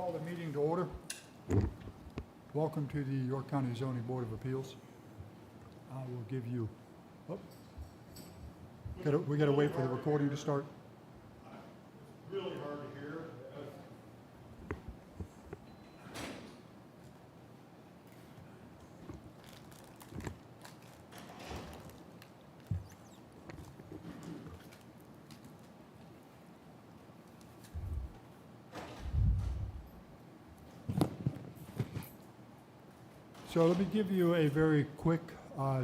call the meeting to order. Welcome to the York County Zoning Board of Appeals. I will give you, we gotta wait for the recording to start. Really hard to hear. So let me give you a very quick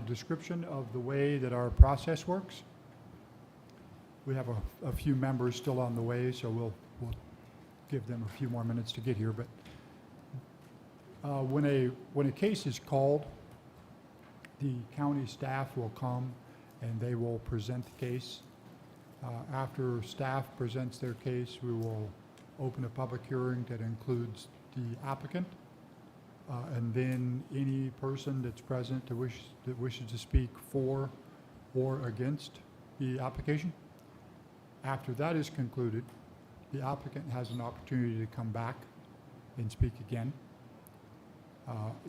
description of the way that our process works. We have a few members still on the way, so we'll give them a few more minutes to get here. But when a case is called, the county staff will come and they will present the case. After staff presents their case, we will open a public hearing that includes the applicant. And then any person that's present that wishes to speak for or against the application. After that is concluded, the applicant has an opportunity to come back and speak again.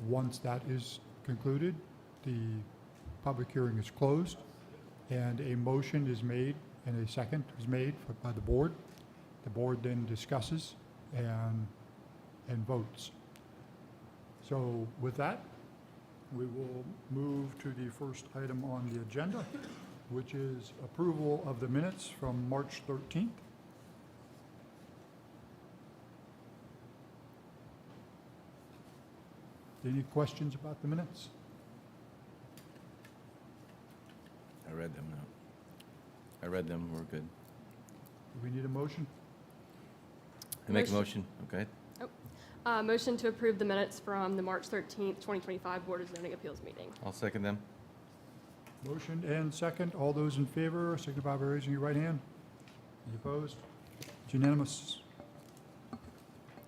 Once that is concluded, the public hearing is closed and a motion is made and a second is made by the board. The board then discusses and votes. So with that, we will move to the first item on the agenda, which is approval of the minutes from March 13th. Any questions about the minutes? I read them now. I read them, we're good. Do we need a motion? I make a motion, okay? Motion to approve the minutes from the March 13th, 2025 Board of Zoning Appeals meeting. I'll second them. Motion and second. All those in favor signify by raising your right hand. Any opposed? It's unanimous.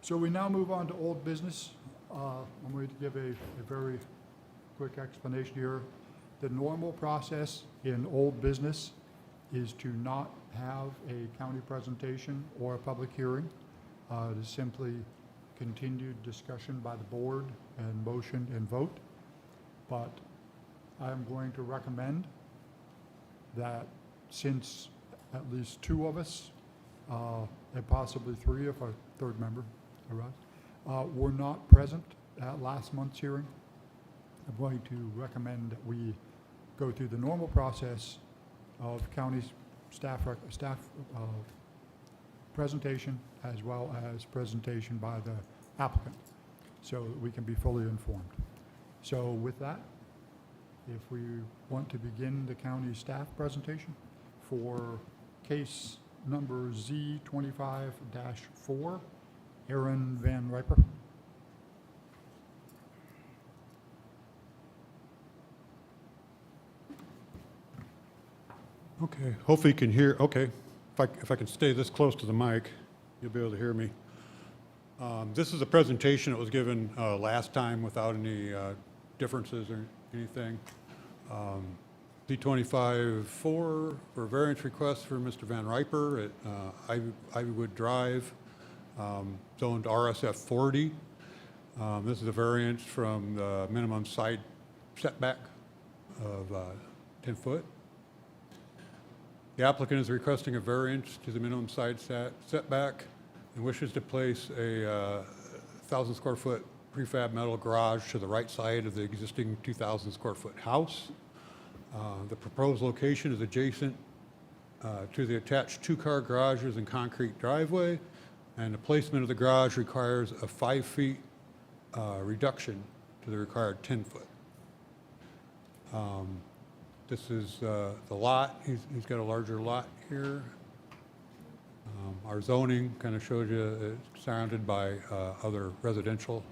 So we now move on to old business. I'm going to give a very quick explanation here. The normal process in old business is to not have a county presentation or a public hearing. It is simply continued discussion by the board and motion and vote. But I'm going to recommend that since at least two of us, and possibly three if a third member arrives, were not present at last month's hearing, I'm going to recommend that we go through the normal process of county staff presentation as well as presentation by the applicant so that we can be fully informed. So with that, if we want to begin the county staff presentation for case number Z25-4, Aaron Van Riper. Okay, hopefully you can hear, okay. If I can stay this close to the mic, you'll be able to hear me. This is a presentation that was given last time without any differerorences or anything. Z25-4 for variance request for Mr. Van Riper at Ivywood Drive, zoned RSF 40. This is a variance from the minimum side setback of 10 foot. The applicant is requesting a variance to the minimum side setback and wishes to place a 1,000 square foot prefab metal garage to the right side of the existing 2,000 square foot house. The proposed location is adjacent to the attached two-car garages and concrete driveway, and the placement of the garage requires a 5 feet reduction to the required 10 foot. This is the lot. He's got a larger lot here. Our zoning kind of shows you it's surrounded by other residential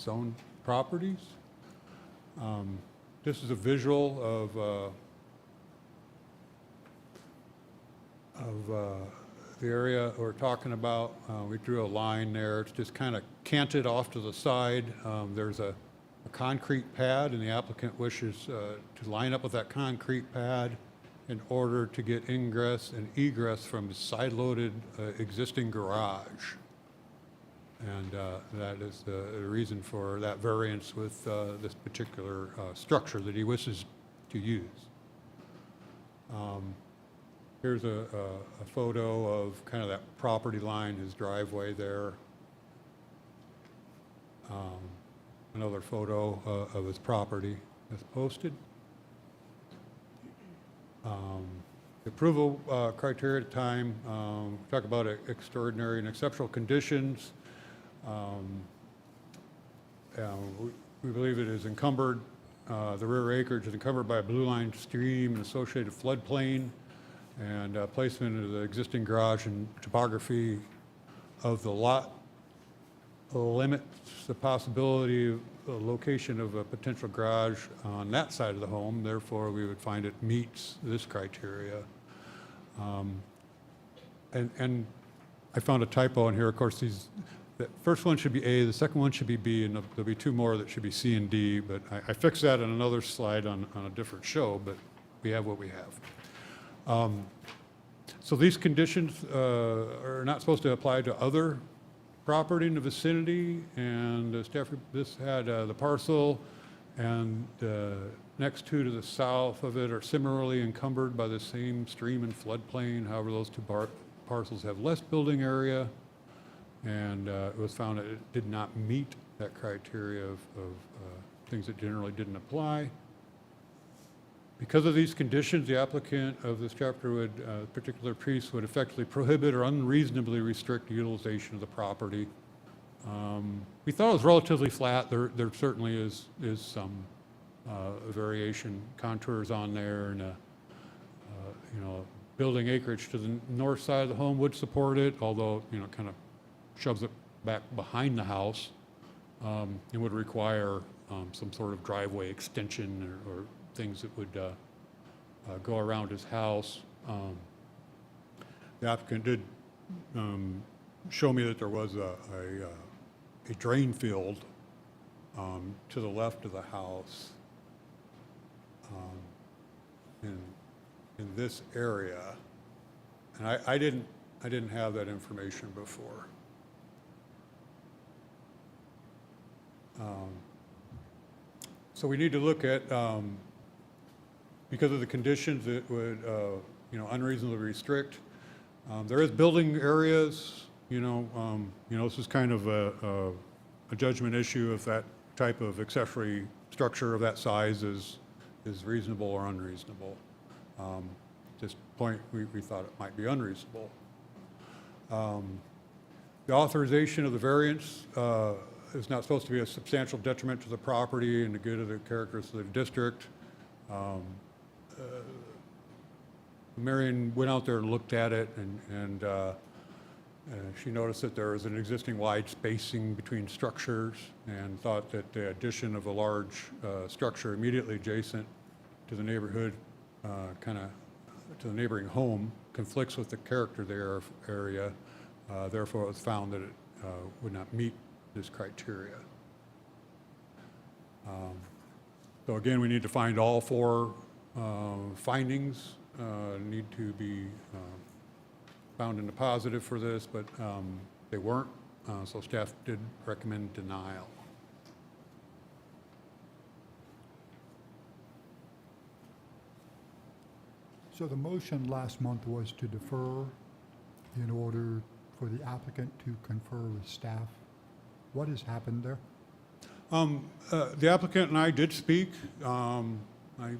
zone properties. This is a visual of the area we're talking about. We drew a line there. It's just kind of canted off to the side. There's a concrete pad, and the applicant wishes to line up with that concrete pad in order to get ingress and egress from the side-loaded existing garage. And that is the reason for that variance with this particular structure that he wishes to use. Here's a photo of kind of that property line, his driveway there. Another photo of his property that's posted. The approval criteria at the time, talk about extraordinary and exceptional conditions. We believe it is encumbered, the rear acreage is encumbered by a blue line stream and associated floodplain, and placement of the existing garage and topography of the lot limits the possibility of the location of a potential garage on that side of the home. Therefore, we would find it meets this criteria. And I found a typo in here. Of course, the first one should be A, the second one should be B, and there'll be two more that should be C and D. But I fixed that in another slide on a different show, but we have what we have. So these conditions are not supposed to apply to other property in the vicinity, and staff, this had the parcel and next to the south of it are similarly encumbered by the same stream and floodplain. However, those two parcels have less building area, and it was found that it did not meet that criteria of things that generally didn't apply. Because of these conditions, the applicant of this chapter would, particular piece would effectively prohibit or unreasonably restrict utilization of the property. We thought it was relatively flat. There certainly is some variation, contours on there, and you know, building acreage to the north side of the home would support it, although, you know, kind of shoves it back behind the house. It would require some sort of driveway extension or things that would go around his house. The applicant did show me that there was a drain field to the left of the house in this area, and I didn't have that information before. So we need to look at, because of the conditions, it would, you know, unreasonably restrict. There is building areas, you know, this is kind of a judgment issue if that type of accessory structure of that size is reasonable or unreasonable. At this point, we thought it might be unreasonable. The authorization of the variance is not supposed to be a substantial detriment to the property and the good of the characters of the district. Marion went out there and looked at it, and she noticed that there was an existing wide spacing between structures and thought that the addition of a large structure immediately adjacent to the neighborhood, kind of to the neighboring home, conflicts with the character of the area. Therefore, it was found that it would not meet this criteria. So again, we need to find all four findings need to be found in the positive for this, but they weren't, so staff did recommend denial. So the motion last month was to defer in order for the applicant to confer with staff. What has happened there? The applicant and I did speak. I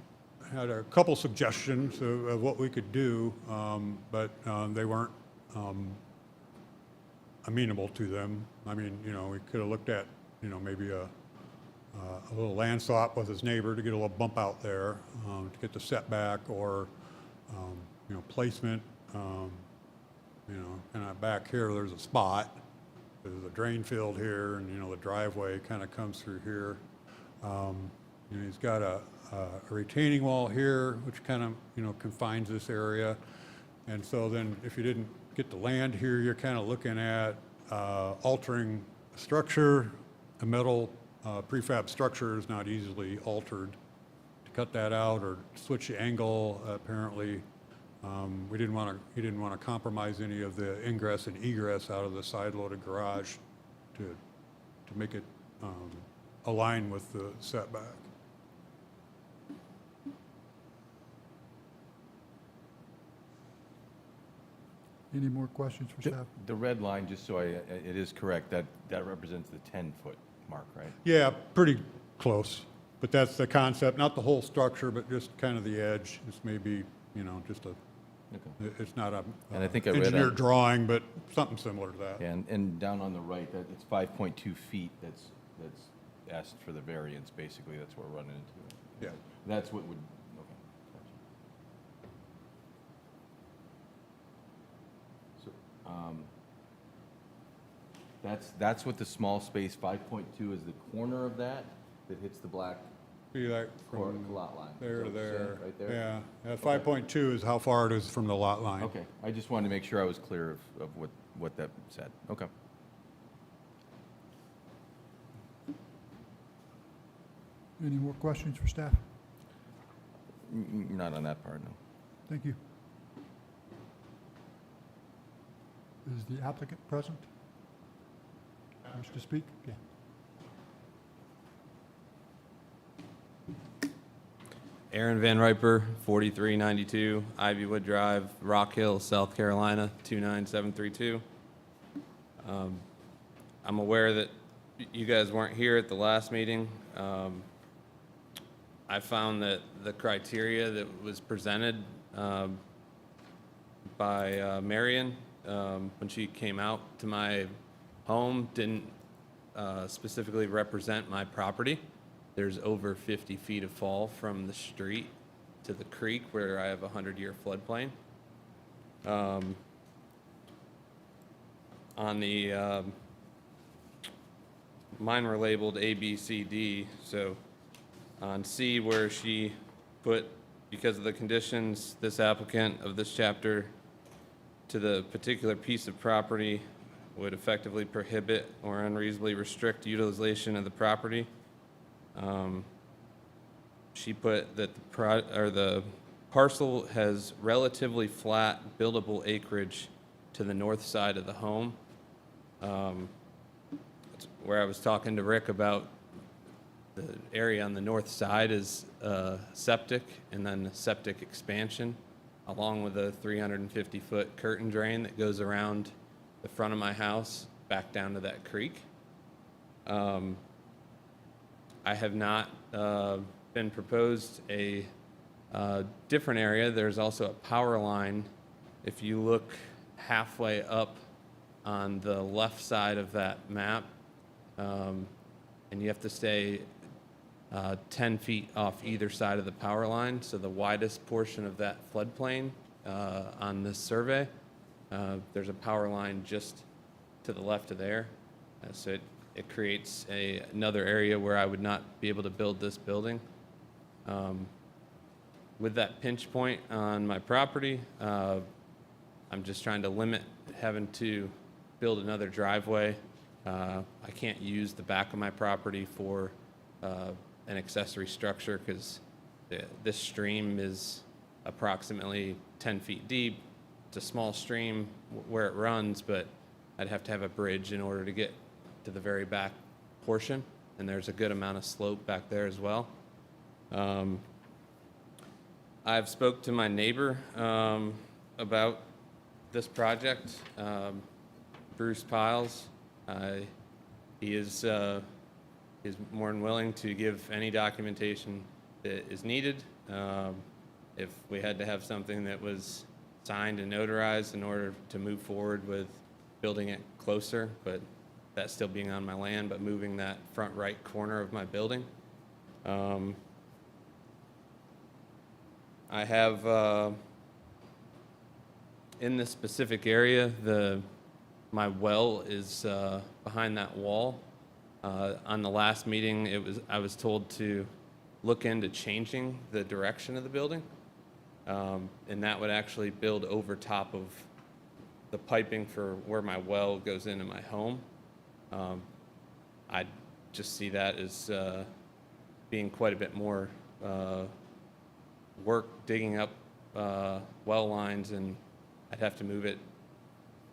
had a couple suggestions of what we could do, but they weren't amenable to them. I mean, you know, we could have looked at, you know, maybe a little land swap with his neighbor to get a little bump out there to get the setback, or you know, placement. You know, kind of back here, there's a spot. There's a drain field here, and, you know, the driveway kind of comes through here. You know, he's got a retaining wall here, which kind of, you know, confines this area. And so then if you didn't get the land here, you're kind of looking at altering a structure. A metal prefab structure is not easily altered. To cut that out or switch the angle, apparently, he didn't want to compromise any of the ingress and egress out of the side-loaded garage to make it align with the setback. Any more questions for staff? The red line, just so it is correct, that represents the 10-foot mark, right? Yeah, pretty close, but that's the concept, not the whole structure, but just kind of the edge. It's maybe, just a, Okay. it's not a And I think I read engineered on- drawing, but something similar to that. And down on the right, that it's 5.2 feet that's asked for the variance, basically, that's what we're running into. Yeah. That's what would, okay. Gotcha. So, that's what the small space, 5.2 is the corner of that hits the black See that from lot line. Is there that to what you're saying, there. Right there? Yeah, 5.2 is how far it is from the lot line. Okay, I just wanted to make sure I was clear of what that said. Okay. Any more questions for staff? Not on that part, no. Thank you. Is the applicant present? Wish to speak? Okay. Aaron Van Riper, 4392 Ivywood Drive, Rock Hill, South Carolina, 29732. I'm aware that you guys weren't here at the last meeting. I found that the criteria that was presented by Marion when she came out to my home didn't specifically represent my property. There's over 50 feet of fall from the street to the creek where I have a 100-year floodplain. On the, mine were labeled A, B, C, D, so on C where she put, because of the conditions, this applicant of this chapter to the particular piece of property would effectively prohibit or unreasonably restrict utilization of the property. She put that the parcel has relatively flat buildable acreage to the north side of the home. It's where I was talking to Rick about the area on the north side is septic and then the septic expansion along with a 350-foot curtain drain that goes around the front of my house back down to that creek. I have not been proposed a different area. There's also a power line. If you look halfway up on the left side of that map, and you have to stay 10 feet off either side of the power line. So the widest portion of that floodplain on this survey, there's a power line just to the left of there. So it creates another area where I would not be able to build this building. With that pinch point on my property, I'm just trying to limit having to build another driveway. I can't use the back of my property for an accessory structure because this stream is approximately 10 feet deep. It's a small stream where it runs, but I'd have to have a bridge in order to get to the very back portion, and there's a good amount of slope back there as well. I've spoke to my neighbor about this project, Bruce Piles. He is more than willing to give any documentation that is needed. If we had to have something that was signed and notarized in order to move forward with building it closer, but that still being on my land, but moving that front right corner of my building. I have, in this specific area, my well is behind that wall. On the last meeting, I was told to look into changing the direction of the building, and that would actually build over top of the piping for where my well goes into my home. I just see that as being quite a bit more work digging up well lines, and I'd have to move it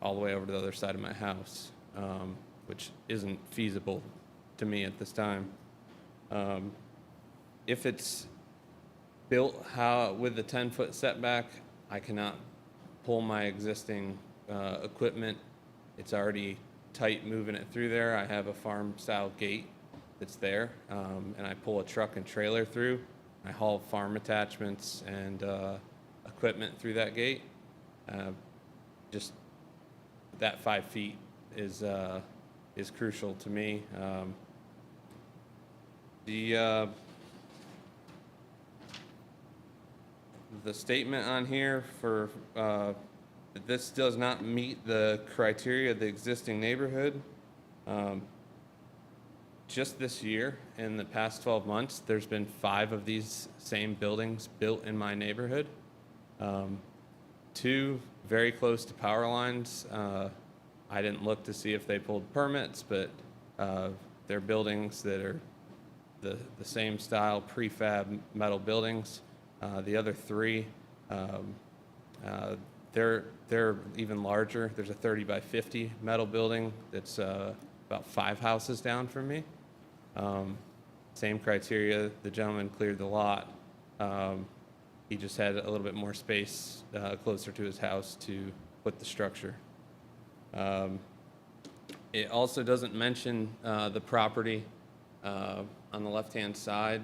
all the way over to the other side of my house. which isn't feasible to me at this time. If it's built with the 10-foot setback, I cannot pull my existing equipment. It's already tight moving it through there. I have a farm-style gate that's there, and I pull a truck and trailer through. I haul farm attachments and equipment through that gate. Just that 5 feet is crucial to me. The statement on here for that this does not meet the criteria of the existing neighborhood. Just this year, in the past 12 months, there's been 5 of these same buildings built in my neighborhood. 2 very close to power lines. I didn't look to see if they pulled permits, but they're buildings that are the same style prefab metal buildings. The other 3, they're even larger. There's a 30 by 50 metal building that's about 5 houses down from me. Same criteria. The gentleman cleared the lot. He just had a little bit more space closer to his house to put the structure. It also doesn't mention the property on the left-hand side.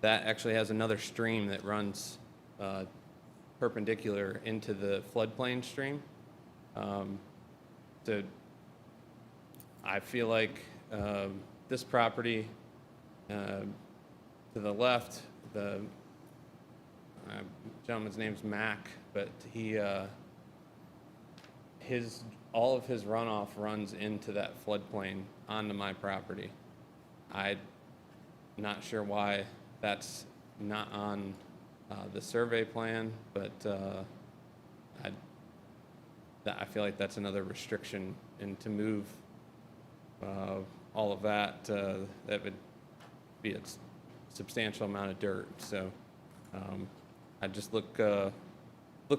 That actually has another stream that runs perpendicular into the floodplain stream. So I feel like this property to the left, the gentleman's name's Mac, but all of his runoff runs into that floodplain onto my property. I'm not sure why that's not on the survey plan, but I feel like that's another restriction, and to move all of that, that would be a substantial amount of dirt. So I just look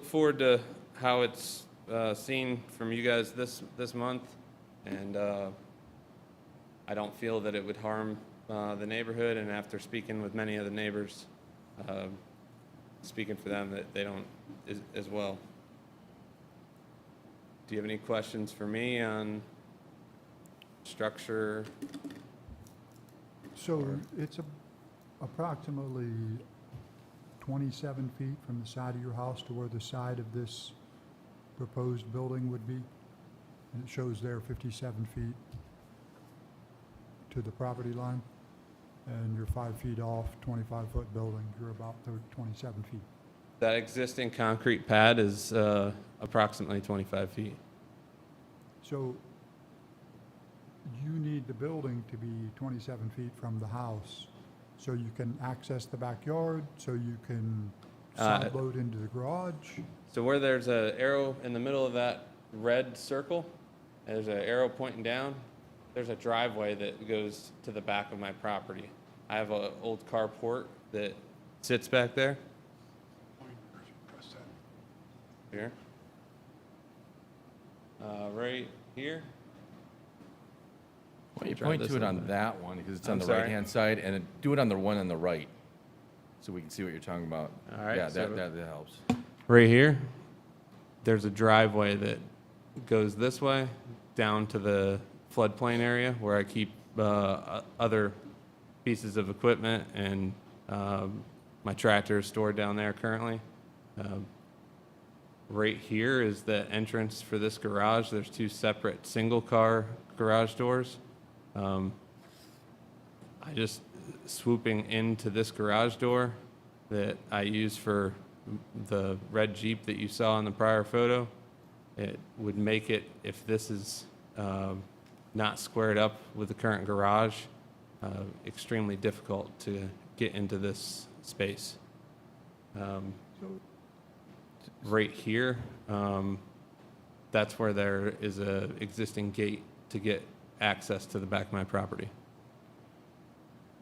forward to how it's seen from you guys this month, and I don't feel that it would harm the neighborhood. And after speaking with many of the neighbors, speaking for them, that they don't as well. Do you have any questions for me on structure? So it's approximately 27 feet from the side of your house to where the side of this proposed building would be? And it shows there 57 feet to the property line, and you're 5 feet off, 25-foot building, you're about 27 feet. That existing concrete pad is approximately 25 feet. So you need the building to be 27 feet from the house, so you can access the backyard, so you can side load into the garage? So where there's an arrow in the middle of that red circle, and there's an arrow pointing down, there's a driveway that goes to the back of my property. I have an old carport that sits back there. Here. Right here. Why don't you Try point this to it a on little bit. that one, because it's on I'm the sorry? right-hand side, and do it on the one on the right, so we can see what you're talking about. All right, Yeah, so- that helps. Right here, there's a driveway that goes this way down to the floodplain area where I keep other pieces of equipment, and my tractor is stored down there currently. Right here is the entrance for this garage. There's 2 separate single-car garage doors. I just swooping into this garage door that I use for the red Jeep that you saw in the prior photo. It would make it, if this is not squared up with the current garage, extremely difficult to get into this space. Right here, that's where there is a existing gate to get access to the back of my property.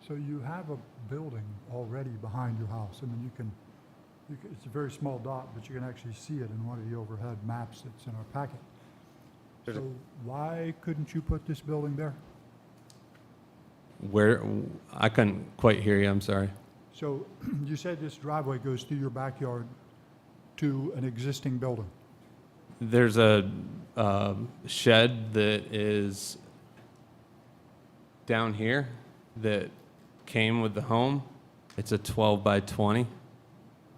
So you have a building already behind your house. I mean, you can, it's a very small dot, but you can actually see it in one of the overhead maps that's in our packet. There's a- So why couldn't you put this building there? Where, I couldn't quite hear you, I'm sorry. So you said this driveway goes through your backyard to an existing building. There's a shed that is down here that came with the home. It's a 12 by 20.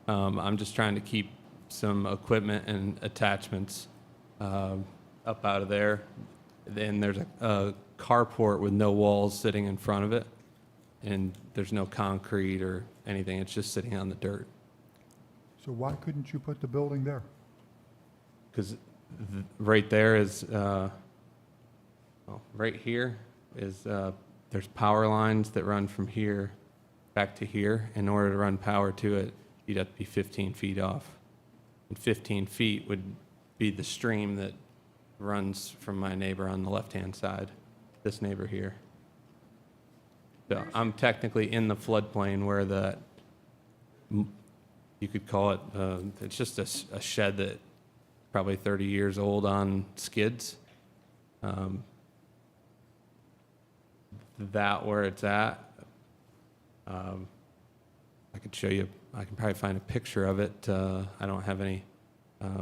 I'm just trying to keep some equipment and attachments up out of there. Then there's a carport with no walls sitting in front of it, and there's no concrete or anything. It's just sitting on the dirt. So why couldn't you put the building there? Because right there is, right here is, there's power lines that run from here back to here. In order to run power to it, you'd have to be 15 feet off. And 15 feet would be the stream that runs from my neighbor on the left-hand side, this neighbor here. So I'm technically in the floodplain where that, you could call it, it's just a shed that probably 30 years old on skids. That where it's at, I could show you, I can probably find a picture of it. I don't have any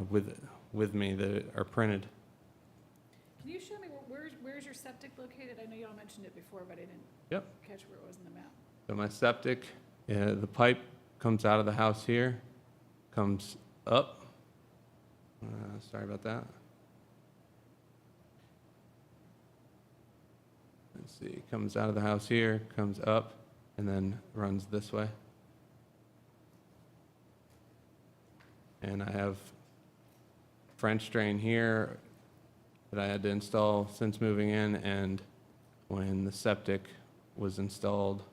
with me that are printed. Can you show me where's your septic located? I know y'all mentioned it before, but I didn't Yep. catch where it was in the map. So my septic, the pipe comes out of the house here, comes up. Sorry about that. Let's see, comes out of the house here, comes up, and then runs this way. And I have French drain here that I had to install since moving in, and when the septic was installed,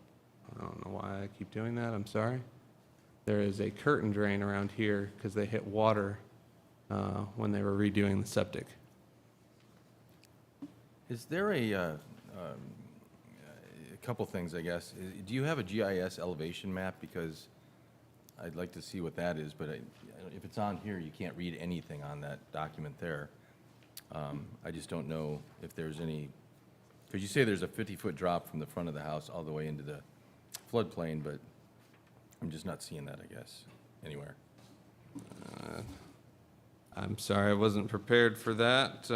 I don't know why I keep doing that, I'm sorry. There is a curtain drain around here because they hit water when they were redoing the septic. Is there a couple things, I guess. Do you have a GIS elevation map? Because I'd like to see what that is, but if it's on here, you can't read anything on that document there. I just don't know if there's any, because you say there's a 50-foot drop from the front of the house all the way into the floodplain, but I'm just not seeing that, I guess, anywhere. I'm sorry, I wasn't prepared for that.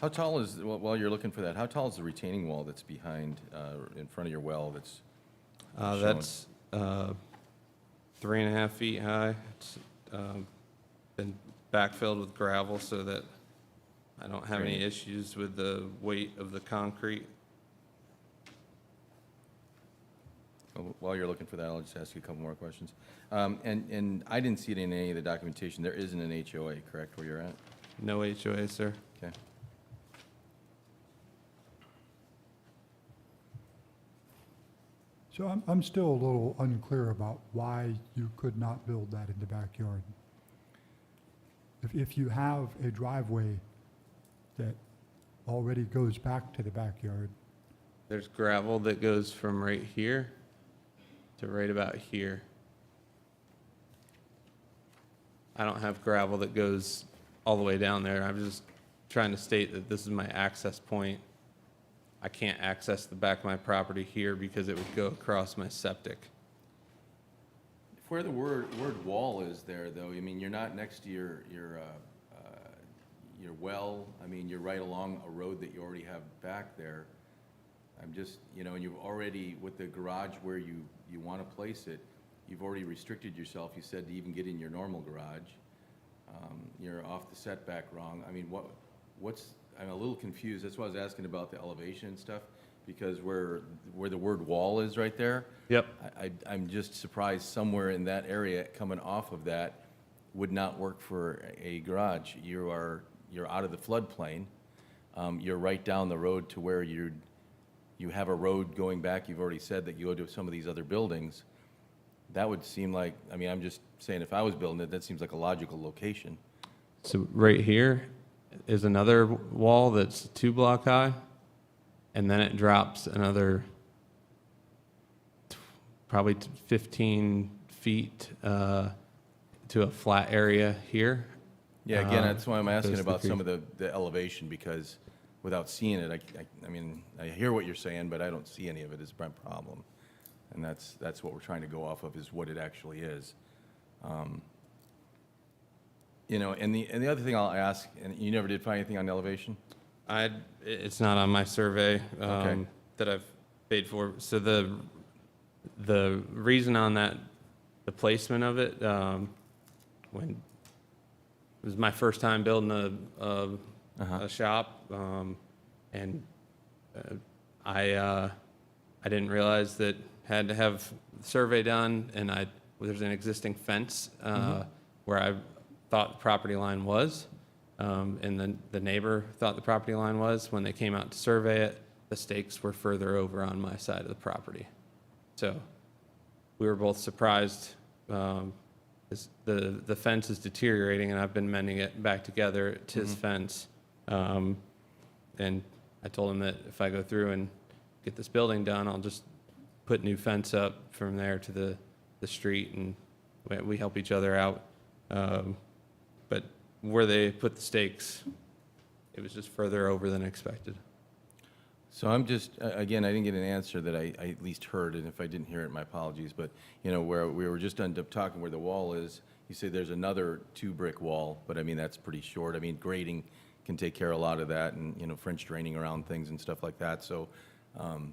How tall is, while you're looking for that, how tall is the retaining wall that's behind, in front of your well that's shown? That's 3.5 feet high. It's been backfilled with gravel so that I don't have any Great. issues with the weight of the concrete. While you're looking for that, I'll just ask you a couple more questions. And I didn't see it in any of the documentation. There isn't an HOA, correct, where you're at? No HOA, sir. Okay. So I'm still a little unclear about why you could not build that in the backyard. If you have a driveway that already goes back to the backyard, There's gravel that goes from right here to right about here. I don't have gravel that goes all the way down there. I'm just trying to state that this is my access point. I can't access the back of my property here because it would go across my septic. Where the word wall is there, though, I mean, you're not next to your well. I mean, you're right along a road that you already have back there. I'm just, and you've already, with the garage where you want to place it, you've already restricted yourself, you said, to even get in your normal garage. You're off the setback wrong. I mean, I'm a little confused. That's why I was asking about the elevation and stuff, because where the word wall is right there, Yep. I'm just surprised somewhere in that area coming off of that would not work for a garage. You're out of the floodplain. You're right down the road to where you have a road going back. You've already said that you go to some of these other buildings. That would seem like, I mean, I'm just saying, if I was building it, that seems like a logical location. So right here is another wall that's 2 block high, and then it drops another probably 15 feet to a flat area here, Yeah, again, that's why I'm asking goes to the about some creek. of the elevation, because without seeing it, I mean, I hear what you're saying, but I don't see any of it is my problem. And that's what we're trying to go off of, is what it actually is. You know, and the other thing I'll ask, and you never did find anything on elevation? It's not on my survey Okay. that I've paid for. So the reason on that, the placement of it, when it was my first time building a shop, and I didn't realize that had to have the survey done, and there's an existing fence where I thought the property line was, and then the neighbor thought the property line was. When they came out to survey it, the stakes were further over on my side of the property. So we were both surprised. The fence is deteriorating, and I've been mending it back together. It's his fence. And I told him that if I go through and get this building done, I'll just put new fence up from there to the street, and we help each other out. But where they put the stakes, it was just further over than expected. So I'm just, again, I didn't get an answer that I at least heard, and if I didn't hear it, my apologies. But, you know, where we were just end up talking where the wall is, you say there's another 2-brick wall, but I mean, that's pretty short. I mean, grading can take care of a lot of that, and, you know, French draining around things and stuff like that. So I'm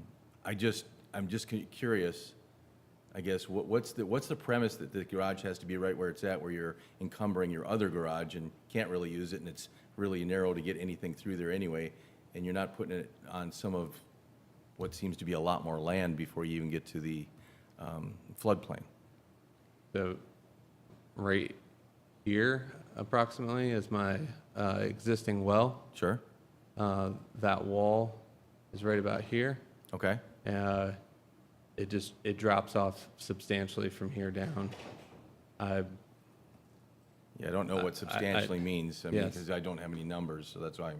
just curious, I guess, what's the premise that the garage has to be right where it's at, where you're encumbering your other garage and can't really use it, and it's really narrow to get anything through there anyway, and you're not putting it on some of what seems to be a lot more land before you even get to the floodplain? So right here approximately is my existing well. Sure? That wall is right about here. Okay. It drops off substantially from here down. Yeah, I don't know what substantially means, I mean, yes. because I don't have any numbers, so that's why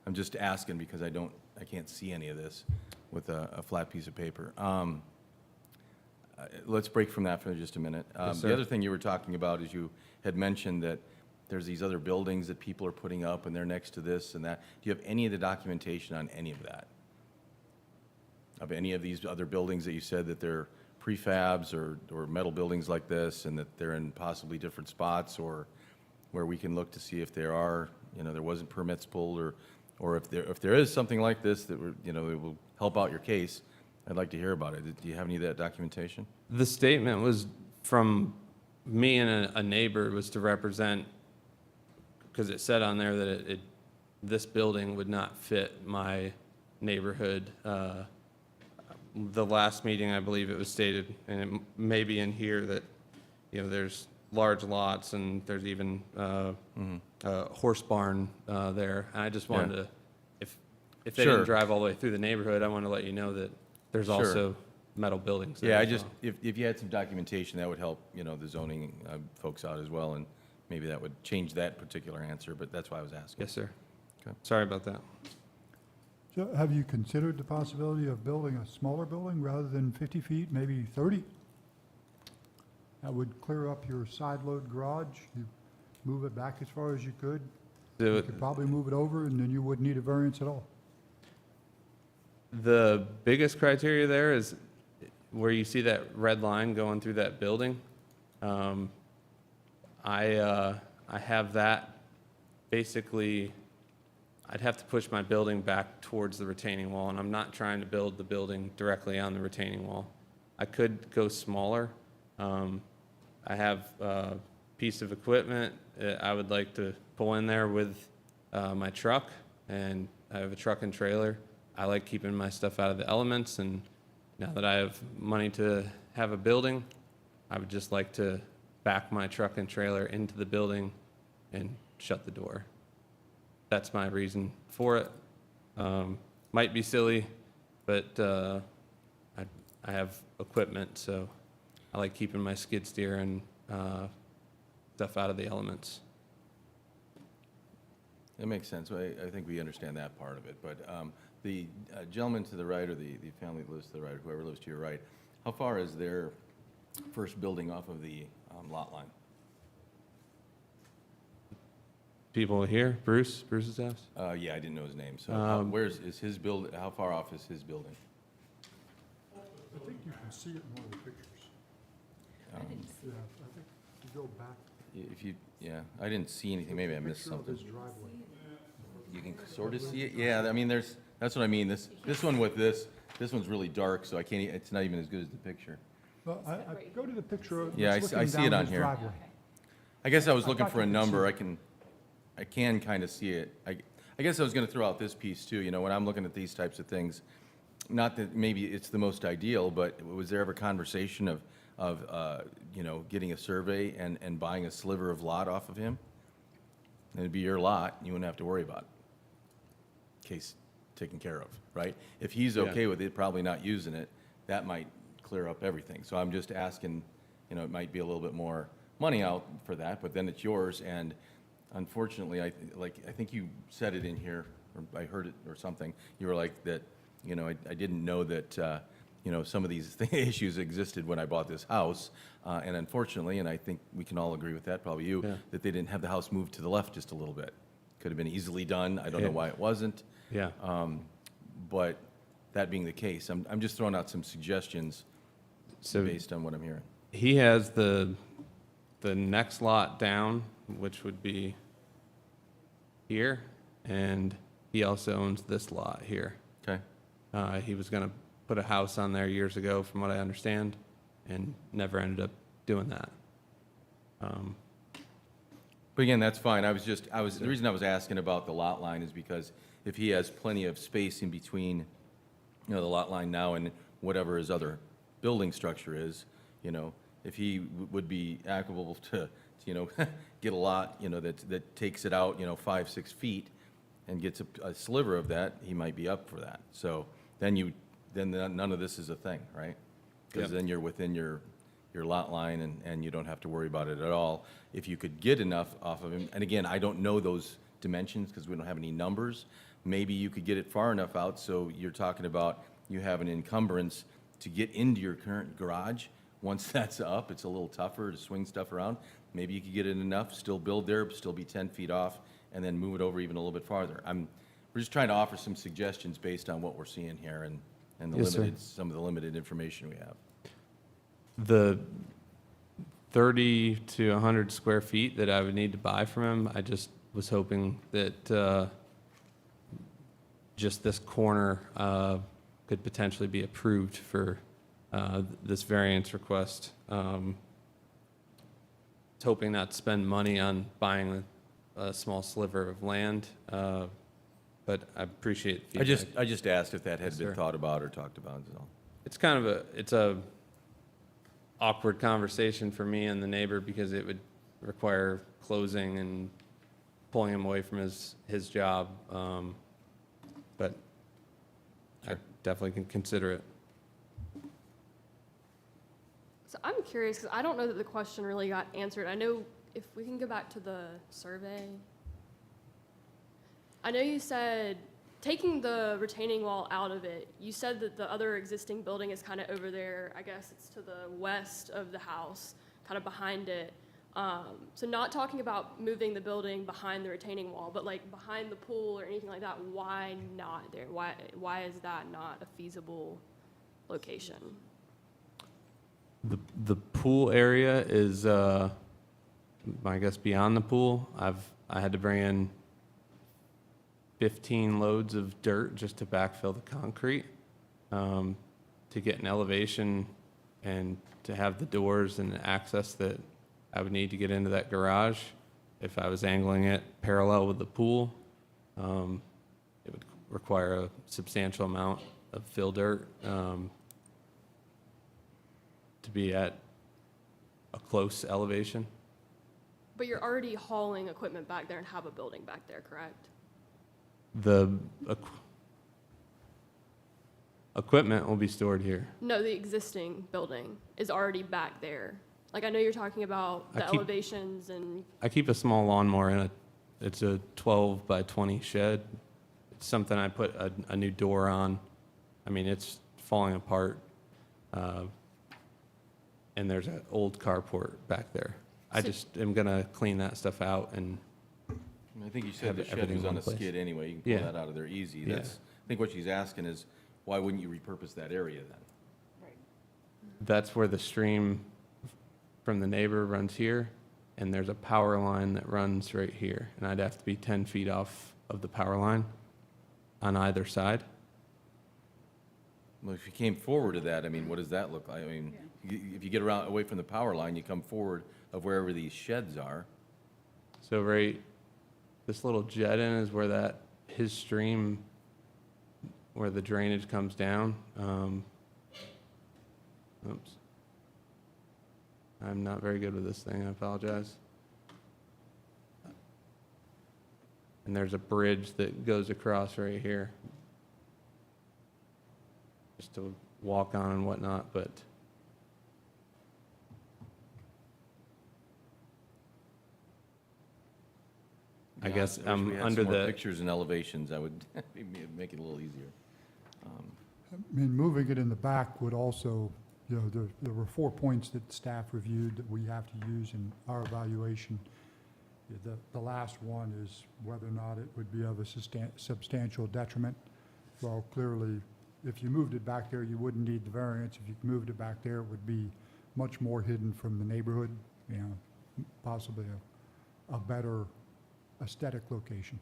I'm just asking, because I can't see any of this with a flat piece of paper. Let's break from that for just a minute. Yes, The sir. other thing you were talking about is you had mentioned that there's these other buildings that people are putting up, and they're next to this and that. Do you have any of the documentation on any of that? Of any of these other buildings that you said that they're prefabs or metal buildings like this, and that they're in possibly different spots, or where we can look to see if there are, you know, there wasn't permits pulled, or if there is something like this that, you know, it will help out your case, I'd like to hear about it. Do you have any of that documentation? The statement was from me and a neighbor, was to represent, because it said on there that this building would not fit my neighborhood. The last meeting, I believe it was stated, and it may be in here, that, you know, there's large lots, and there's even a horse barn there. And I just wanted Yeah. to, if they Sure. didn't drive all the way through the neighborhood, I want to let you know that there's Sure. also metal buildings there Yeah, as well. if you had some documentation, that would help, you know, the zoning folks out as well, and maybe that would change that particular answer, but that's why I was asking. Yes, sir. Okay. Sorry about that. So have you considered the possibility of building a smaller building rather than 50 feet, maybe 30? That would clear up your side load garage. You move it back as far as you could. So You could probably move it over, and then you wouldn't need a variance at all. the biggest criteria there is where you see that red line going through that building. I have that basically, I'd have to push my building back towards the retaining wall, and I'm not trying to build the building directly on the retaining wall. I could go smaller. I have a piece of equipment I would like to pull in there with my truck, and I have a truck and trailer. I like keeping my stuff out of the elements, and now that I have money to have a building, I would just like to back my truck and trailer into the building and shut the door. That's my reason for it. Might be silly, but I have equipment, so I like keeping my skid steer and stuff out of the elements. That makes sense. I think we understand that part of it, but the gentleman to the right, or the family that lives to the right, or whoever lives to your right, how far is their first building off of the lot line? people here. Bruce's house? Yeah, I didn't know his name, so is his build, how far off is his building? I think you can see it in one of the pictures. Um, Yeah, I think if you go back. If you, yeah, I didn't see anything, maybe I missed picture of something. his driveway. You can sort of see it, yeah, I mean, that's what I mean, this one with this one's really dark, so I can't, it's not even as good as the picture. Well, I go to the picture. of- Yeah, it's I see looking it down on his here. driveway. I guess I was I looking thought for a you could see number, it. I can kind of see it. I guess I was gonna throw out this piece too, you know, when I'm looking at these types of things, not that maybe it's the most ideal, but was there ever conversation of you know, getting a survey and buying a sliver of lot off of him? It'd be your lot, you wouldn't have to worry about it. Case taken care of, right? If he's Yeah. okay with it, probably not using it, that might clear up everything. So I'm just asking, you know, it might be a little bit more money out for that, but then it's yours, and unfortunately, I think you said it in here, or I heard it or something, you were like that, you know, I didn't know that, you know, some of these issues existed when I bought this house, and unfortunately, and I think we can all agree with that, probably you, Yeah. that they didn't have the house moved to the left just a little bit. Could have been easily done, I don't know Yeah. why it wasn't, Yeah. but that being the case, I'm just throwing out some suggestions So based on what I'm hearing. he has the next lot down, which would be here, and he also owns this lot here. Okay? He was gonna put a house on there years ago, from what I understand, and never ended up doing that. But again, that's fine. The reason I was asking about the lot line is because if he has plenty of space in between, you know, the lot line now and whatever his other building structure is, you know, if he would be applicable to, you know, get a lot, you know, that takes it out, you know, 5, 6 feet and gets a sliver of that, he might be up for that. So then none of this is a thing, right? Because Yep. then you're within your lot line and you don't have to worry about it at all. If you could get enough off of him, and again, I don't know those dimensions because we don't have any numbers, maybe you could get it far enough out so you're talking about you have an encumbrance to get into your current garage. Once that's up, it's a little tougher to swing stuff around. Maybe you could get it enough, still build there, still be 10 feet off, and then move it over even a little bit farther. We're just trying to offer some suggestions based on what we're seeing here and Yes, sir. some of the limited information we have. The 30 to 100 square feet that I would need to buy from him, I just was hoping that just this corner could potentially be approved for this variance request. Was hoping not to spend money on buying a small sliver of land, but I appreciate the feedback. I just asked if that had Yes, been sir. thought about or talked about, so. It's kind of it's a awkward conversation for me and the neighbor because it would require closing and pulling him away from his job. But I definitely can consider it. So I'm curious, because I don't know that the question really got answered. I know if we can go back to the survey. I know you said, taking the retaining wall out of it, you said that the other existing building is kind of over there. I guess it's to the west of the house, kind of behind it. So not talking about moving the building behind the retaining wall, but like behind the pool or anything like that, why not there? Why is that not a feasible location? The pool area is, I guess, beyond the pool. I had to bring in 15 loads of dirt just to backfill the concrete, to get an elevation and to have the doors and the access that I would need to get into that garage. If I was angling it parallel with the pool, it would require a substantial amount of fill dirt to be at a close elevation. But you're already hauling equipment back there and have a building back there, correct? The equipment will be stored here. No, the existing building is already back there. Like, I know you're talking about the I keep- elevations and, I keep a small lawnmower in it. It's a 12 by 20 shed. It's something I put a new door on. I mean, it's falling apart. And there's an old carport back there. I So- just am gonna clean that stuff out and I think you said have the shed everything was in on one a place. skid anyway, you can Yeah. pull that out of there easy. Yeah. That's, I think what she's asking is, why wouldn't you repurpose that area then? Right. That's where the stream from the neighbor runs here, and there's a power line that runs right here, and I'd have to be 10 feet off of the power line on either side. Well, if you came forward to that, I mean, what does that look like? I mean, if you get around, away from the power line, you come forward of wherever these sheds are. So right, this little jet in is where that, his stream, where the drainage comes down. Oops. I'm not very good with this thing, I apologize. And there's a bridge that goes across right here. Just to walk on and whatnot, but I Yeah, guess wish I'm we had under some more the, pictures and elevations, I would make it a little easier. I mean, moving it in the back would also, you know, there were 4 points that staff reviewed that we have to use in our evaluation. The last one is whether or not it would be of a substantial detriment. Well, clearly, if you moved it back there, you wouldn't need the variance. If you moved it back there, it would be much more hidden from the neighborhood, you know, possibly a better aesthetic location.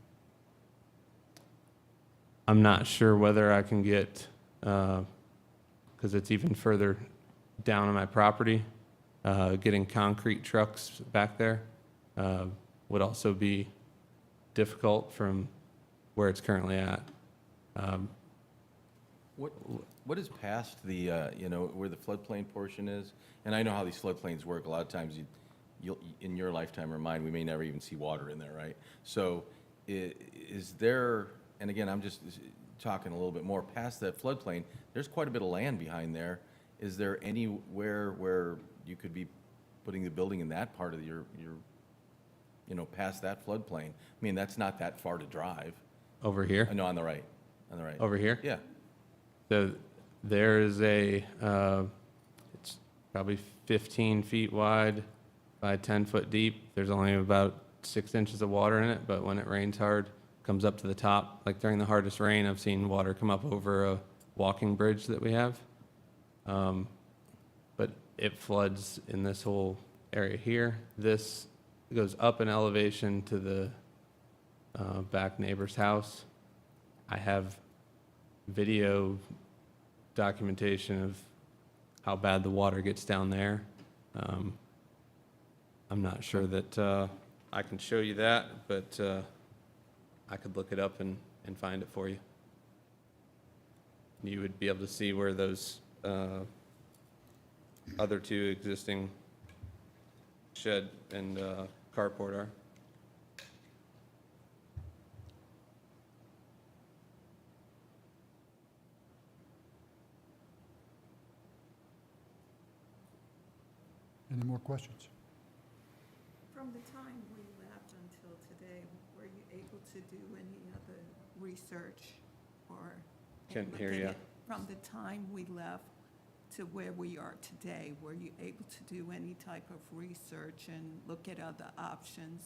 I'm not sure whether I can get, because it's even further down on my property, getting concrete trucks back there would also be difficult from where it's currently at. What is past the, you know, where the floodplain portion is? And I know how these floodplains work. A lot of times you'll, in your lifetime or mine, we may never even see water in there, right? So is there, and again, I'm just talking a little bit more past that floodplain, there's quite a bit of land behind there. Is there anywhere where you could be putting the building in that part of your, you know, past that floodplain? I mean, that's not that far to drive. Over here? No, on the right, on the right. Over here? Yeah. So there is a, it's probably 15 feet wide by 10 foot deep. There's only about 6 inches of water in it, but when it rains hard, it comes up to the top. Like during the hardest rain, I've seen water come up over a walking bridge that we have. But it floods in this whole area here. This goes up in elevation to the back neighbor's house. I have video documentation of how bad the water gets down there. I'm not sure that I can show you that, but I could look it up and find it for you. You would be able to see where those other two existing shed and carport are. Any more questions? From the time we left until today, were you able to do any other research or? Can't look hear at ya. it? From the time we left to where we are today, were you able to do any type of research and look at other options?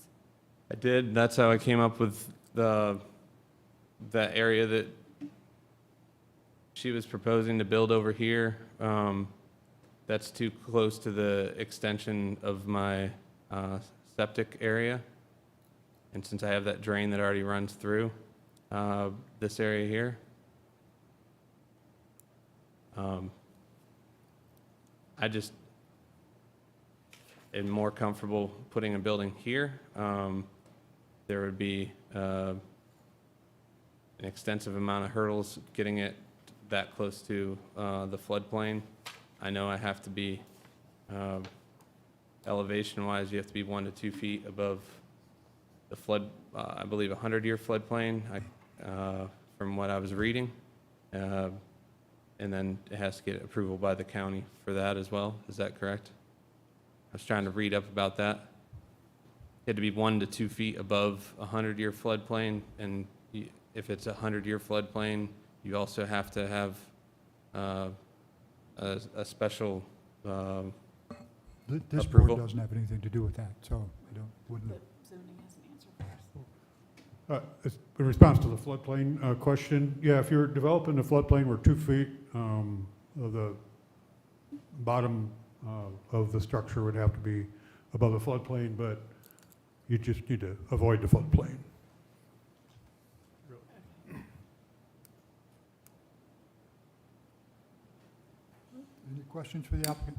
I did. That's how I came up with that area that she was proposing to build over here. That's too close to the extension of my septic area. And since I have that drain that already runs through this area here, I just am more comfortable putting a building here. There would be an extensive amount of hurdles getting it that close to the floodplain. I know I have to be, elevation-wise, you have to be 1 to 2 feet above the flood, I believe, 100-year floodplain, from what I was reading. And then it has to get approval by the county for that as well. Is that correct? I was trying to read up about that. It had to be 1 to 2 feet above a 100-year floodplain, and if it's a 100-year floodplain, you also have to have a special, This board Approval? doesn't have anything to do with that, so I wouldn't. But zoning has an answer for us. In response to the floodplain question, yeah, if you're developing a floodplain where 2 feet of the bottom of the structure would have to be above the floodplain, but you just need to avoid the floodplain. Any questions for the applicant?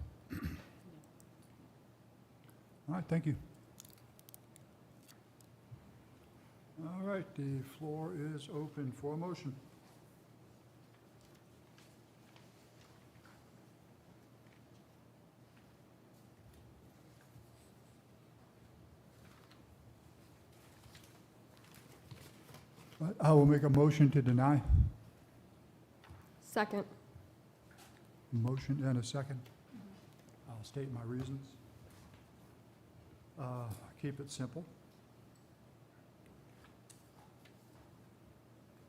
All right, thank you. All right, the floor is open for a motion. I will make a motion to deny. Second. Motion and a second. I'll state my reasons. Keep it simple.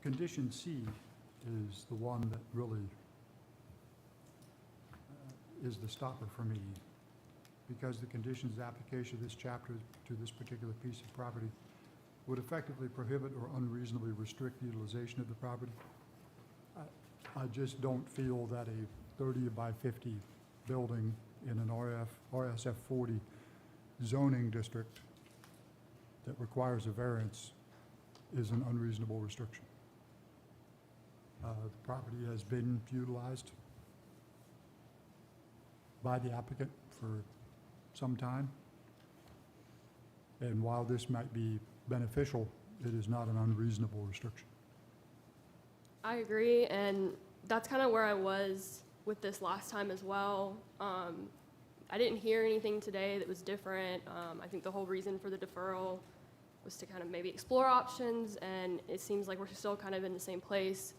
Condition C is the one that really is the stopper for me, because the conditions application of this chapter to this particular piece of property would effectively prohibit or unreasonably restrict the utilization of the property. I just don't feel that a 30 by 50 building in an RSF 40 zoning district that requires a variance is an unreasonable restriction. The property has been utilized by the applicant for some time. And while this might be beneficial, it is not an unreasonable restriction. I agree, and that's kind of where I was with this last time as well. I didn't hear anything today that was different. I think the whole reason for the deferral was to kind of maybe explore options, and it seems like we're still kind of in the same place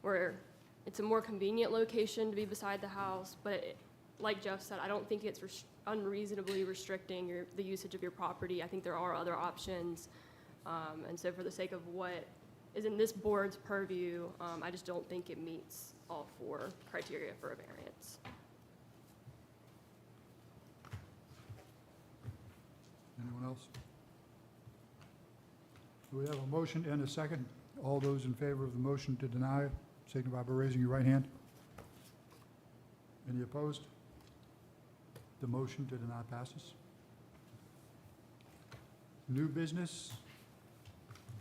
where it's a more convenient location to be beside the house, but like Jeff said, I don't think it's unreasonably restricting the usage of your property. I think there are other options, and so for the sake of what is in this board's purview, I just don't think it meets all 4 criteria for a variance. Anyone else? We have a motion and a second. All those in favor of the motion to deny, signify by raising your right hand. Any opposed? The motion to deny passes. New business,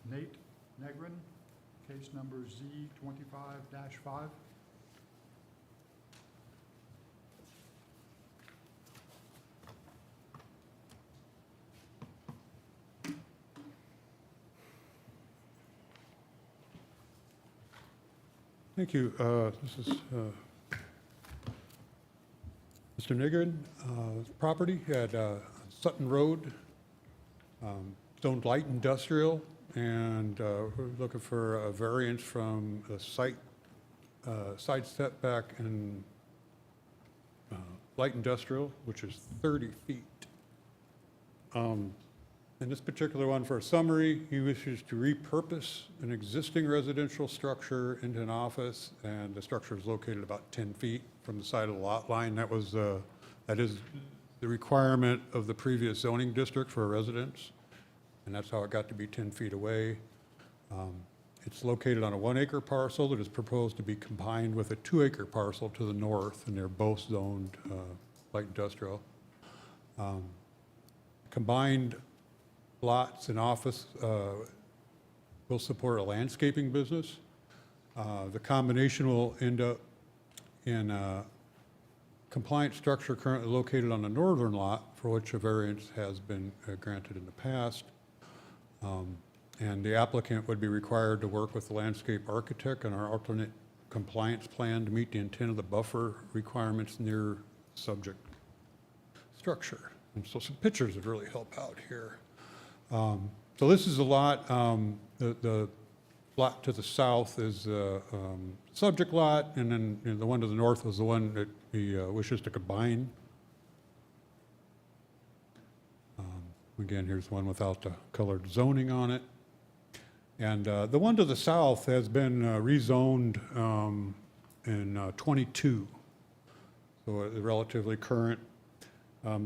Nate Negrin, case number Z25-5. Thank you. This is Mr. Nigard. Property at Sutton Road, zoned light industrial, and we're looking for a variance from the side setback in light industrial, which is 30 feet. In this particular one, for a summary, he wishes to repurpose an existing residential structure into an office, and the structure is located about 10 feet from the side of the lot line. That is the requirement of the previous zoning district for a residence, and that's how it got to be 10 feet away. It's located on a 1-acre parcel that is proposed to be combined with a 2-acre parcel to the north, and they're both zoned light industrial. Combined lots and office will support a landscaping business. The combination will end up in a compliant structure currently located on the northern lot, for which a variance has been granted in the past. And the applicant would be required to work with the landscape architect on our alternate compliance plan to meet the intent of the buffer requirements near subject structure. And so some pictures would really help out here. So this is a lot, the lot to the south is the subject lot, and then the one to the north was the one that he wishes to combine. Again, here's one without the colored zoning on it. And the one to the south has been rezoned in 22, so relatively current.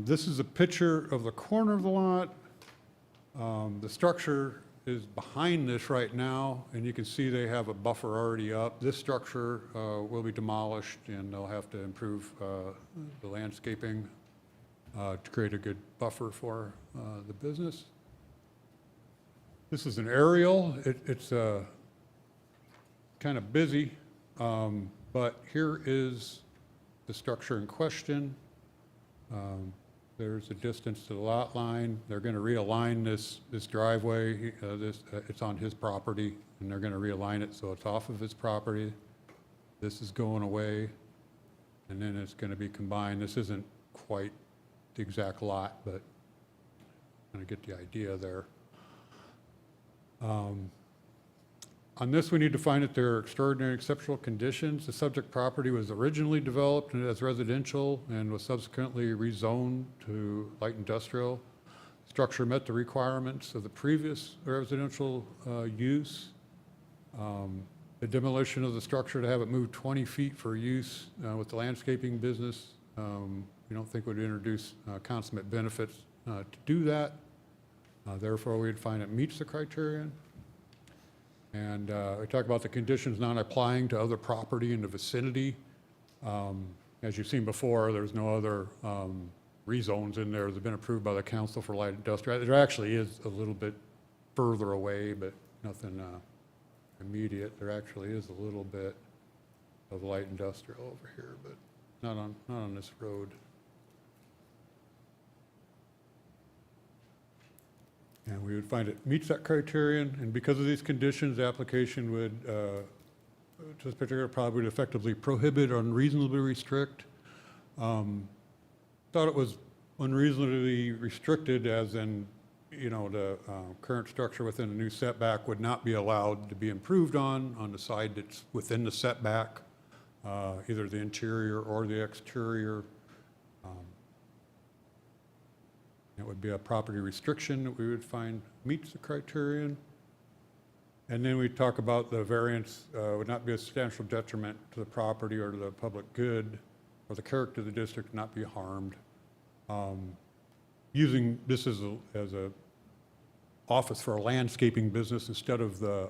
This is a picture of the corner of the lot. The structure is behind this right now, and you can see they have a buffer already up. This structure will be demolished, and they'll have to improve the landscaping to create a good buffer for the business. This is an aerial. It's kind of busy, but here is the structure in question. There's a distance to the lot line. They're going to realign this driveway. It's on his property, and they're going to realign it so it's off of his property. This is going away, and then it's going to be combined. This isn't quite the exact lot, but kind of get the idea there. On this, we need to find that there are extraordinary exceptional conditions. The subject property was originally developed as residential and was subsequently rezoned to light industrial. Structure met the requirements of the previous residential use. The demolition of the structure to have it moved 20 feet for use with the landscaping business, we don't think would introduce consummate benefits to do that. Therefore, we'd find it meets the criterion. And we talk about the conditions not applying to other property in the vicinity. As you've seen before, there's no other rezones in there that have been approved by the Council for Light Industrial. There actually is a little bit further away, but nothing immediate. There actually is a little bit of light industrial over here, but not on this road. And we would find it meets that criterion, and because of these conditions, the application would, to this particular property, would effectively prohibit or unreasonably restrict. Thought it was unreasonably restricted, as in, you know, the current structure within the new setback would not be allowed to be improved on the side that's within the setback, either the interior or the exterior. It would be a property restriction that we would find meets the criterion. And then we talk about the variance would not be a substantial detriment to the property or to the public good, or the character of the district not be harmed. Using this as a office for a landscaping business instead of the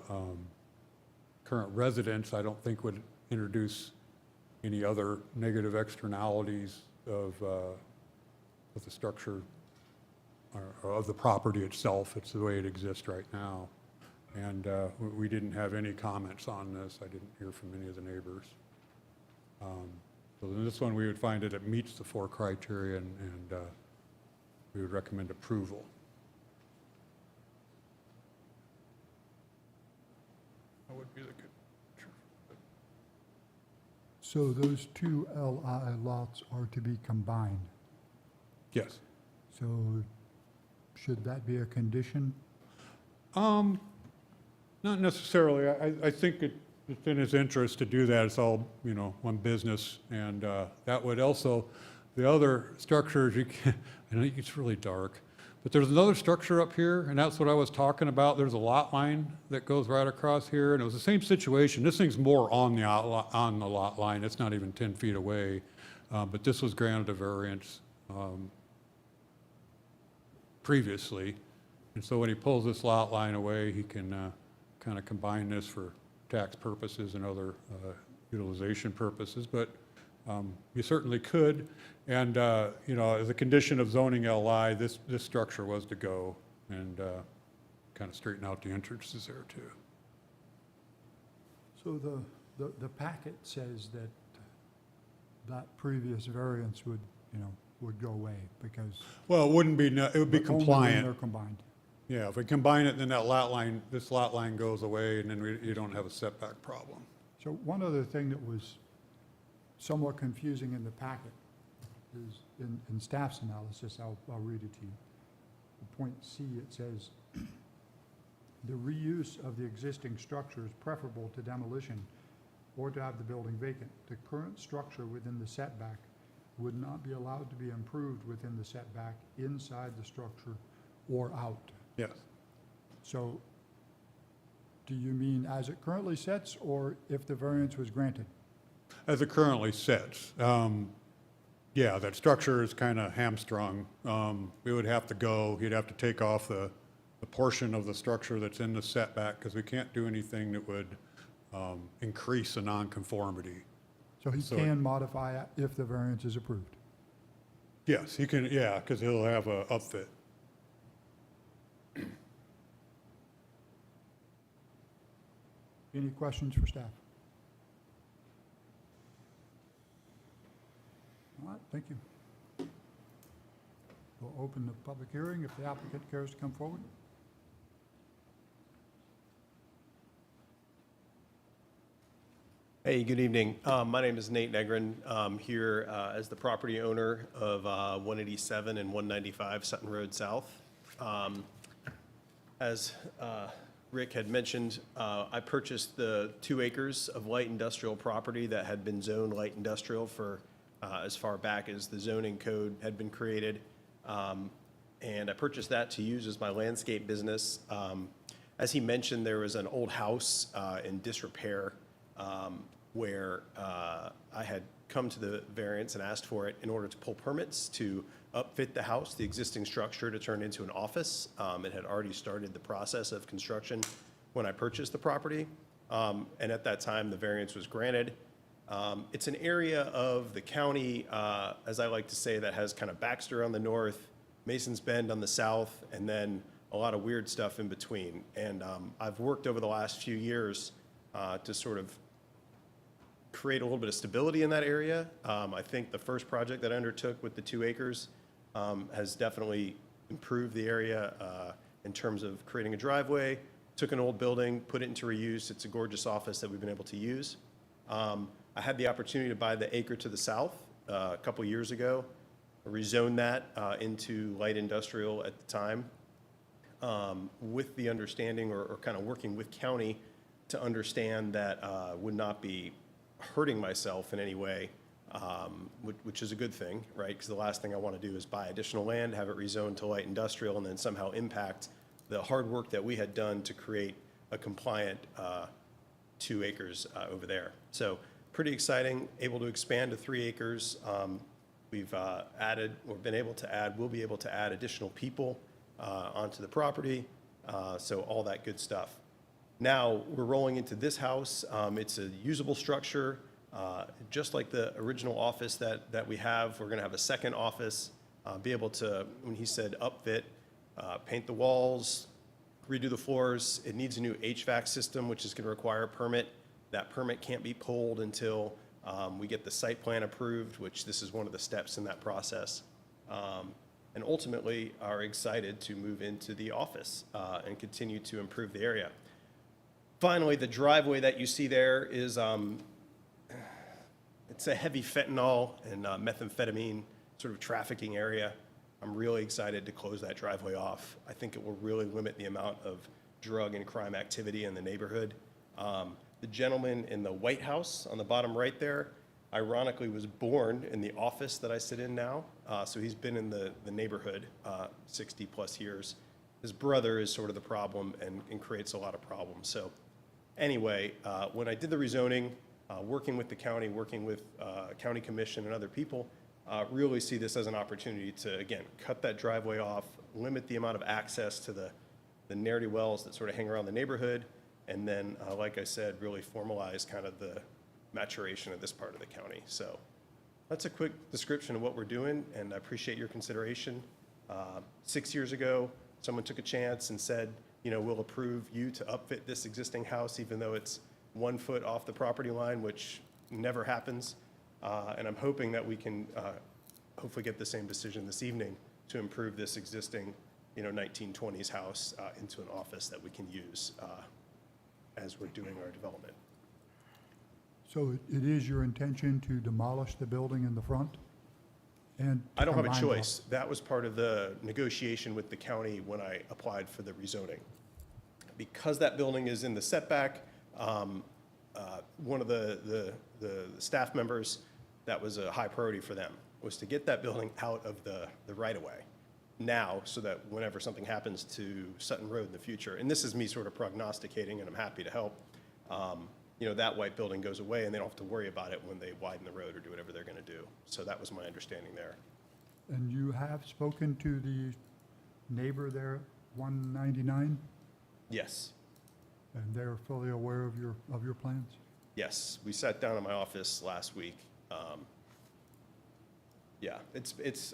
current residence, I don't think would introduce any other negative externalities of the structure or of the property itself. It's the way it exists right now. And we didn't have any comments on this. I didn't hear from any of the neighbors. So in this one, we would find that it meets the 4 criteria, and we would recommend approval. That would be the good. So those 2 LI lots are to be combined. Yes. So should that be a condition? Not necessarily. I think it's in his interest to do that. It's all, you know, one business. And that would also, the other structures, I know it's really dark, but there's another structure up here, and that's what I was talking about. There's a lot line that goes right across here, and it was the same situation. This thing's more on the lot line. It's not even 10 feet away. But this was granted a variance previously. And so when he pulls this lot line away, he can kind of combine this for tax purposes and other utilization purposes. But you certainly could. And, you know, as a condition of zoning LI, this structure was to go, and kind of straighten out the entrances there too. So the packet says that that previous variance would, you know, would go away because. Well, it wouldn't be, it would be only when compliant. they're combined. Yeah, if we combine it, then that lot line, this lot line goes away, and then you don't have a setback problem. So one other thing that was somewhat confusing in the packet is in staff's analysis, I'll read it to you. Point C, it says, the reuse of the existing structure is preferable to demolition or to have the building vacant. The current structure within the setback would not be allowed to be improved within the setback, inside the structure, or out. Yes. So do you mean as it currently sits, or if the variance was granted? As it currently sits. Yeah, that structure is kind of hamstrung. It would have to go, he'd have to take off the the portion of the structure that's in the setback, because we can't do anything that would increase a nonconformity. So he So- can modify it if the variance is approved. Yes, he can, yeah, because he'll have a upfit. Any questions for staff? All right, thank you. We'll open the public hearing if the applicant cares to come forward. Hey, good evening. My name is Nate Negrin. I'm here as the property owner of 187 and 195 Sutton Road South. As Rick had mentioned, I purchased the 2 acres of light industrial property that had been zoned light industrial for as far back as the zoning code had been created. And I purchased that to use as my landscape business. As he mentioned, there was an old house in disrepair where I had come to the variance and asked for it in order to pull permits to upfit the house, the existing structure, to turn into an office. It had already started the process of construction when I purchased the property. And at that time, the variance was granted. It's an area of the county, as I like to say, that has kind of Baxter on the north, Mason's Bend on the south, and then a lot of weird stuff in between. And I've worked over the last few years to sort of create a little bit of stability in that area. I think the first project that I undertook with the 2 acres has definitely improved the area in terms of creating a driveway. Took an old building, put it into reuse. It's a gorgeous office that we've been able to use. I had the opportunity to buy the acre to the south a couple years ago, rezone that into light industrial at the time, with the understanding or kind of working with county to understand that would not be hurting myself in any way, which is a good thing, right? Because the last thing I want to do is buy additional land, have it rezoned to light industrial, and then somehow impact the hard work that we had done to create a compliant 2 acres over there. So pretty exciting, able to expand to 3 acres. We've added, or been able to add, we'll be able to add additional people onto the property, so all that good stuff. Now, we're rolling into this house. It's a usable structure, just like the original office that we have. We're going to have a second office, be able to, when he said upfit, paint the walls, redo the floors. It needs a new HVAC system, which is going to require a permit. That permit can't be pulled until we get the site plan approved, which this is one of the steps in that process. And ultimately are excited to move into the office and continue to improve the area. Finally, the driveway that you see there is, it's a heavy fentanyl and methamphetamine sort of trafficking area. I'm really excited to close that driveway off. I think it will really limit the amount of drug and crime activity in the neighborhood. The gentleman in the White House on the bottom right there, ironically, was born in the office that I sit in now. So he's been in the neighborhood 60 plus years. His brother is sort of the problem and creates a lot of problems. So anyway, when I did the rezoning, working with the county, working with county commission and other people, really see this as an opportunity to, again, cut that driveway off, limit the amount of access to the ne'er-do-wells that sort of hang around the neighborhood, and then, like I said, really formalize kind of the maturation of this part of the county. So that's a quick description of what we're doing, and I appreciate your consideration. 6 years ago, someone took a chance and said, you know, we'll approve you to upfit this existing house, even though it's 1 foot off the property line, which never happens. And I'm hoping that we can hopefully get the same decision this evening to improve this existing, 1920s house into an office that we can use as we're doing our development. So it is your intention to demolish the building in the front? And I don't have a combine choice. That was part of the negotiation with the county when I applied for the rezoning. Because that building is in the setback, one of the staff members, that was a high priority for them, was to get that building out of the right-of-way now, so that whenever something happens to Sutton Road in the future, and this is me sort of prognosticating, and I'm happy to help, that white building goes away, and they don't have to worry about it when they widen the road or do whatever they're going to do. So that was my understanding there. And you have spoken to the neighbor there 199, Yes, and they're fully aware of your plans? yes. We sat down in my office last week. Yeah, it's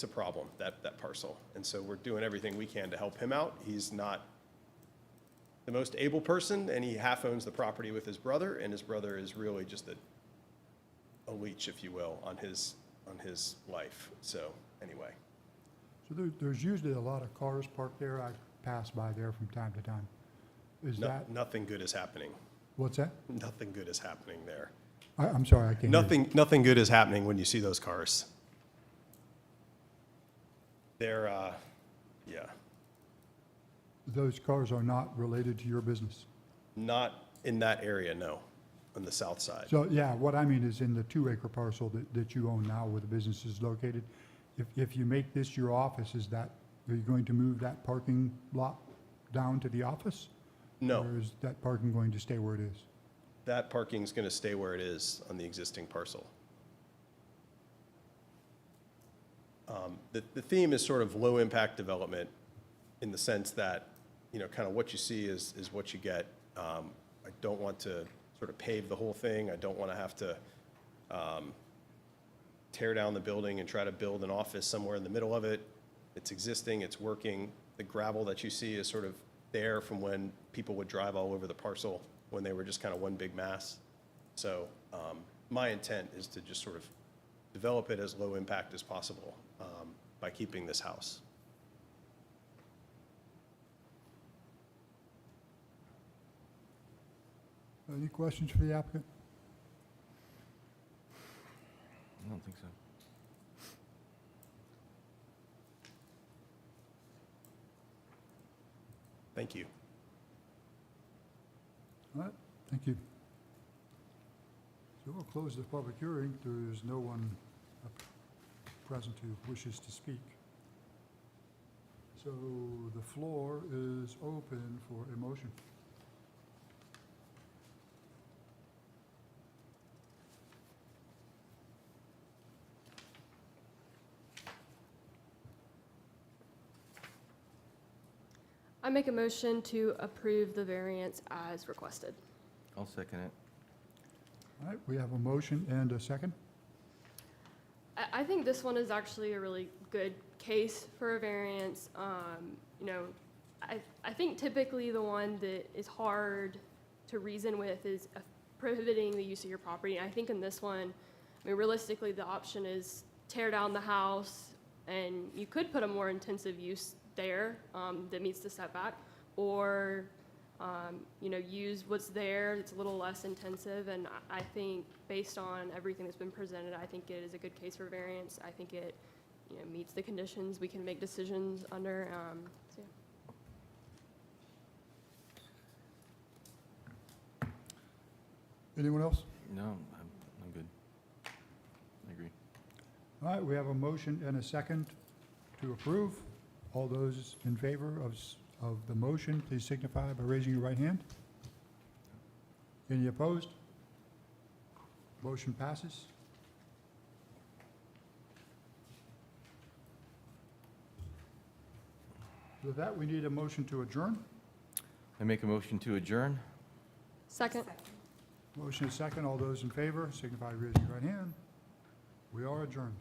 a problem, that parcel. And so we're doing everything we can to help him out. He's not the most able person, and he half owns the property with his brother, and his brother is really just a leech, if you will, on his life. So, anyway. So there's usually a lot of cars parked there. I pass by there from time to time. Is No- that, Nothing good is happening. what's that? Nothing good is happening there. I'm sorry, I can't hear you. Nothing good is happening when you see those cars. They're, yeah, Those cars are not related to your business? not in that area, no, on the south side. So, yeah, what I mean is in the 2-acre parcel that you own now where the business is located, if you make this your office, are you going to move that parking lot down to the office? No, Or is that parking going to stay where it is? that parking's going to stay where it is on the existing parcel. The theme is sort of low-impact development in the sense that, you know, kind of what you see is what you get. I don't want to sort of pave the whole thing. I don't want to have to tear down the building and try to build an office somewhere in the middle of it. It's existing, it's working. The gravel that you see is sort of there from when people would drive all over the parcel when they were just kind of one big mass. So my intent is to just sort of develop it as low impact as possible by keeping this house. Any questions for the applicant? I don't think so. Thank you. All right, thank you. So we'll close the public hearing. There's no one present who wishes to speak. So the floor is open for a motion. I make a motion to approve the variance as requested. I'll second it. All right, we have a motion and a second. I think this one is actually a really good case for a variance. You know, I think typically the one that is hard to reason with is prohibiting the use of your property. I think in this one, I mean, realistically, the option is tear down the house, and you could put a more intensive use there that meets the setback, or you know, use what's there. It's a little less intensive, and I think based on everything that's been presented, I think it is a good case for variance. I think it, you know, meets the conditions we can make decisions under. So yeah. Anyone else? No, I'm good. I agree. All right, we have a motion and a second to approve. All those in favor of the motion, please signify by raising your right hand. Any opposed? Motion passes. With that, we need a motion to adjourn. I make a motion to adjourn? Second. Motion is second. All those in favor, signify by raising your right hand. We are adjourned.